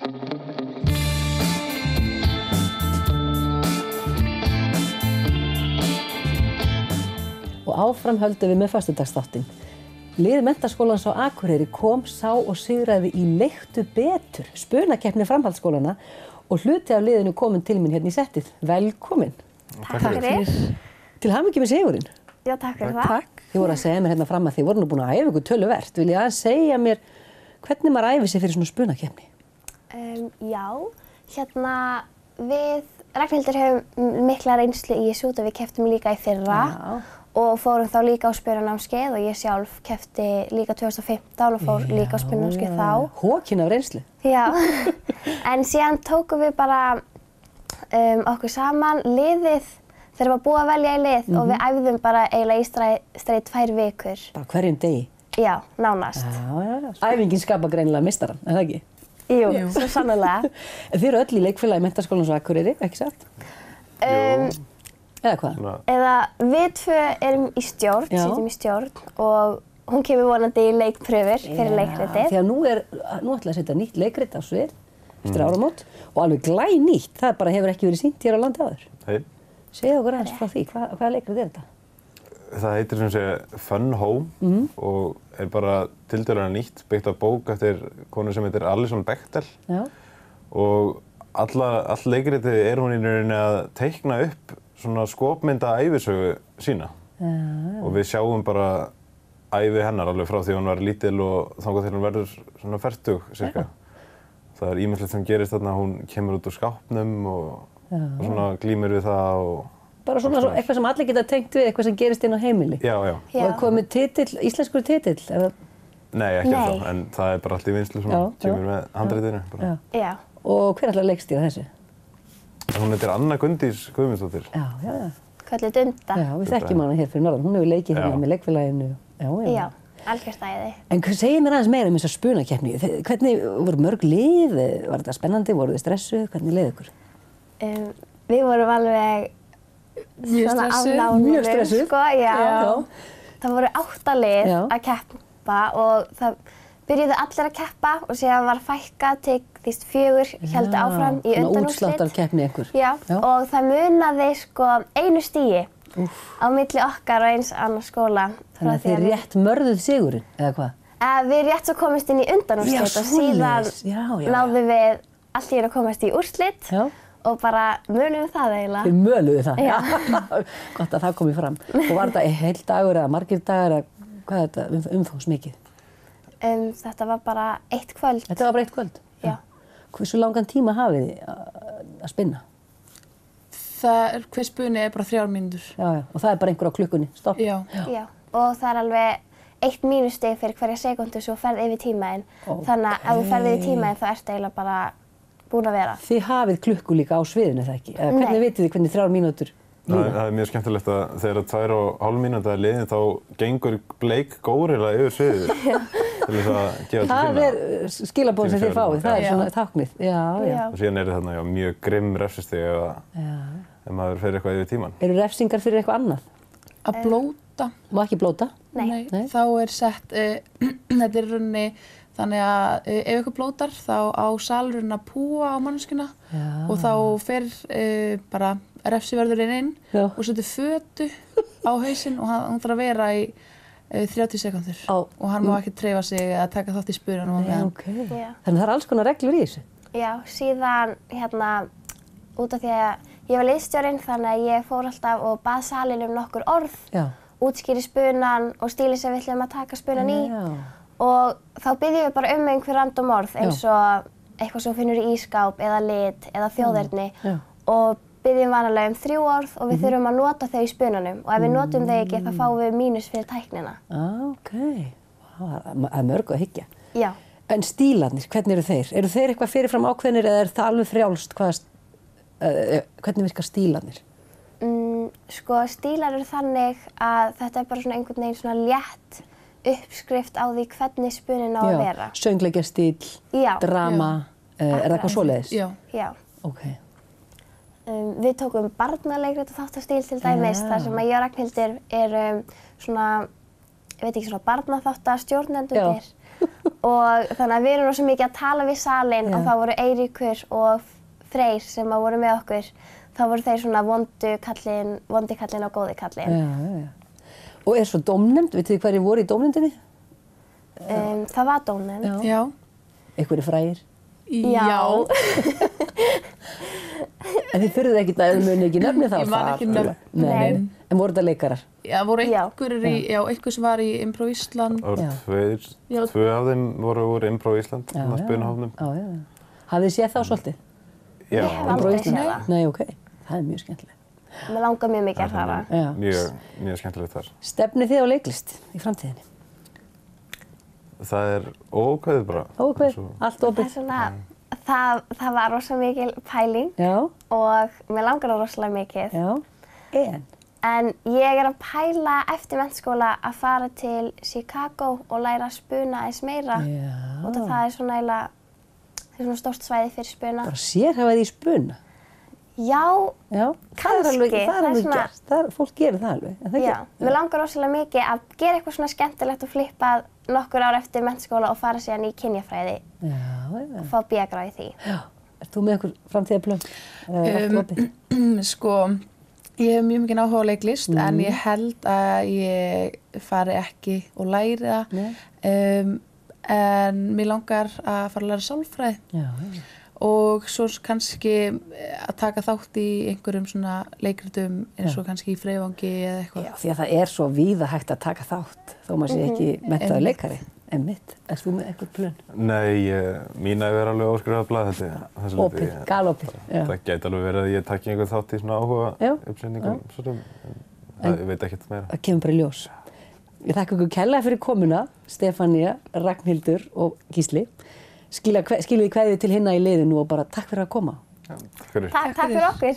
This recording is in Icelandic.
Og áfram höldum við með föstudagsþáttinn. Lið Menntaskólans á Akureyri kom, sá og sigraði í Leiktu betur, spunakeppni framhaldsskólana og hluti af liðinu komin til mín hérna í settið. Velkomin. Takk fyrir. Til hamingju með sigurinn. Já, takk fyrir það. Takk. Þið voru að segja mér hérna fram að þið voru nú búin að æfa ykkur töluvert. Vil ég að segja mér hvernig maður æfir sig fyrir svona spunakeppni? Já, við Ragnhildur höfum mikla reynslu í þessu og við kepptum líka í fyrra. Já. Og fórum þá líka á spunanámskeið og ég sjálf keppti líka 2015 og fór líka á spunanámskeið þá. Hókin af reynslu. Já, en síðan tókum við bara okkur saman liðið þegar var búið að velja í lið og við æfðum bara eiginlega í streið 2 vikur. Bara hverjum degi? Já, nánast. Já. Æfingin skapar greinilega meistarann, er það ekki? Jú, svo sannarlega. Þið eru öll í leikfélagi Menntaskólans á Akureyri, ekki satt? Eða hvað? Eða við tvö erum í stjórn, sitjum í stjórn og hún kemur vonandi í leikpröfur fyrir leikritið. Því að nú ætla að setja nýtt leikrit á svið eftir áramót og alveg glænýtt. Það bara hefur ekki verið sýnt hér á landi áður. Hei. Segðu okkur aðeins frá því, hvaða leikrit þetta? Það heitir sem sé Fun Home og er bara tiltölulega nýtt, byggt af bók eftir konu sem heitir Alison Bechdel. Já. Og all leikritið er hún í rauninni að teikna upp svona skopmynda ævisögu sína. Og við sjáum bara ævi hennar alveg frá því hún var lítil og þangað til hún verður svona 40 cirka. Það er ýmislegt sem gerist þarna, hún kemur út úr skápnum og svona glímir við það og... Bara svona eitthvað sem allir geta tengt við, eitthvað sem gerist inn á heimili. Já. Og komið titill, íslenskur titill? Nei, ekki ennþá, en það er bara allt í vinnslu svona, kemur með handritinu. Já. Og hver ætlar að leikstýra þessu? Hún heitir Anna Gunndís Guðmundsdóttir. Já. Kölluð Dunda. Já, við þekkjum hana hér fyrir norðan. Hún hefur leikið hérna með leikfélaginu. Já, algjört æði. En segið mér aðeins meira þessa spunakeppni. Hvernig voru mörg lið? Var þetta spennandi? Voru þið stressuð? Hvernig leið ykkur? Við vorum alveg svona afnánum. Mjög stressuð? Sko, já. Það voru 8 lið að keppa og það byrjuðu allir að keppa og síðan var fækkað til 4 héldu áfram í undanúrslit. Svona útsláttarkeppni einhver. Já, og það munaði sko 1 stigi á milli okkar og eins annars skóla. Þannig að þið rétt mörðuð sigurinn, eða hvað? Við rétt svo komist inn í undanúrslit og síðan náðum við allt í að komast í úrslit og bara möluðum það eiginlega. Þið möluðu það? Já. Gott að það komið fram. Og var þetta heill dagur eða margir dagar eða hvað er þetta umfangsmikið? Þetta var bara 1 kvöld. Þetta var bara 1 kvöld? Já. Hversu langan tíma hafið þið að spinna? Hver spuni er bara 3 mínútur. Já, og það er bara einhver á klukkunni, stopp? Já. Og það er alveg 1 mínústig fyrir hverja sekúndu svo ferð yfir tímaðinn. Þannig að ef þú ferð yfir tímaðinn þá ertu eiginlega bara búin að vera. Þið hafið klukku líka á sviðinu, eða ekki? Hvernig vitið þið hvernig 3 mínútur líða? Það er mjög skemmtilegt að þegar 2,5 mínútur er liðin þá gengur bleik górilla yfir sviðið. Til þess að gefa til það er skilaboð sem þið fáið, það er svona táknið. Og síðan er þarna mjög grimm refsistig ef maður fer eitthvað yfir tímann. Eru refsingar fyrir eitthvað annað? Að blóta. Má ekki blóta? Nei. Þá er sett, þetta er rauninni þannig að ef eitthvað blótar þá á salurinn að púa á manneskuna og þá fer bara refsiverðurinn inn og setur fötu á hausinn og hún þarf að vera í 30 sekúndur og hann má ekki hreyfa sig eða taka þátt í spunanum. Þannig að það er alls konar reglur í þessu? Já, síðan út af því að ég var liðsstjórinn þannig að ég fór alltaf og bað salinn nokkur orð, útskýri spunan og stíli sem við ætlum að taka spunan í og þá byggjum við bara einhver random orð eins og eitthvað sem finnur í ísskáp eða lit eða þjóðerni og byggjum vanalega 3 orð og við þurfum að nota þau í spunanum og ef við notum þau ekki þá fáum við mínus fyrir tæknina. Það er mörg að hyggja. Já. En stílarnir, hvernig eru þeir? Eru þeir eitthvað fyrirfram ákveðnir eða er það alveg frjálst? Hvernig virkar stílarnir? Sko stílar eru þannig að þetta er bara svona einhvern veginn svona létt uppskrift á því hvernig spunin á að vera. Söngleikjastíl, drama, er það eitthvað svoleiðis? Já. Ok. Við tókum barnaleikrit og þáttastíl til dæmis þar sem að ég og Ragnhildur erum svona, ég veit ekki, svona barnaþáttastjórnendurnir og þannig að við erum rosa mikið að tala við salinn og þá voru Eiríkur og Freyr sem voru með okkur. Þá voru þeir svona vondi kallinn og góði kallinn. Já. Og svo dómnefnd, vitið þið hverjir voru í dómnefndinni? Það var dómnefnd. Já. Einhverjir frægir? Já. En þið þurfið ekki að muni ekki nefni þá? Ég man ekki nefni. Nei. En voru þetta leikarar? Já, voru einhver sem var í Improv Ísland. Tvö af þeim voru úr Improv Ísland, spunahófnum. Hafið þið séð þá svolítið? Já. Ég hef aldrei séð það. Nei, ok. Það mjög skemmtilegt. Mér langar mjög mikið að fara. Mjög skemmtilegt þar. Stefnið þið á leiklist í framtíðinni? Það ókveðið bara. Ókveðið, allt opið. Það var rosa mikil pæling og mér langar það rosalega mikið. Já, en ég að pæla eftir menntaskóla að fara til Chicago og læra að spuna aðeins meira. Og það svona stórt svæði fyrir spuna. Bara sérhæfað í spuna? Já, kannski. Það er alveg gert. Fólk gerir það alveg. Já, mér langar rosalega mikið að gera eitthvað svona skemmtilegt og flippað nokkur ár eftir menntaskóla og fara síðan í kynjafræði. Og fá B.A. í því. Já. Ert þú með einhver framtíðarplön? Sko, ég hef mjög mikið áhuga á leiklist en ég held að ég fari ekki og læri það. En mér langar að fara að læra sálfræði. Og svo kannski að taka þátt í einhverjum svona leikritum eins og kannski í Freyvangi eða eitthvað. Já, því að það er svo víða hægt að taka þátt þó maður sé ekki menntaður leikari. Einmitt. Ert þú með einhver plön? Nei, mín er alveg óskrifað blað þetta. Opið, galopið. Það gæti alveg verið að ég taki einhver þátt í svona áhuga uppsendingum. Ég veit ekkert meira. Það kemur bara í ljós. Ég þakka ykkur kærlega fyrir komuna, Stefanía, Ragnhildur og Gísli. Skiljið kveðið til hinna í liðinu og bara takk fyrir að koma. Takk fyrir. Takk fyrir okkur.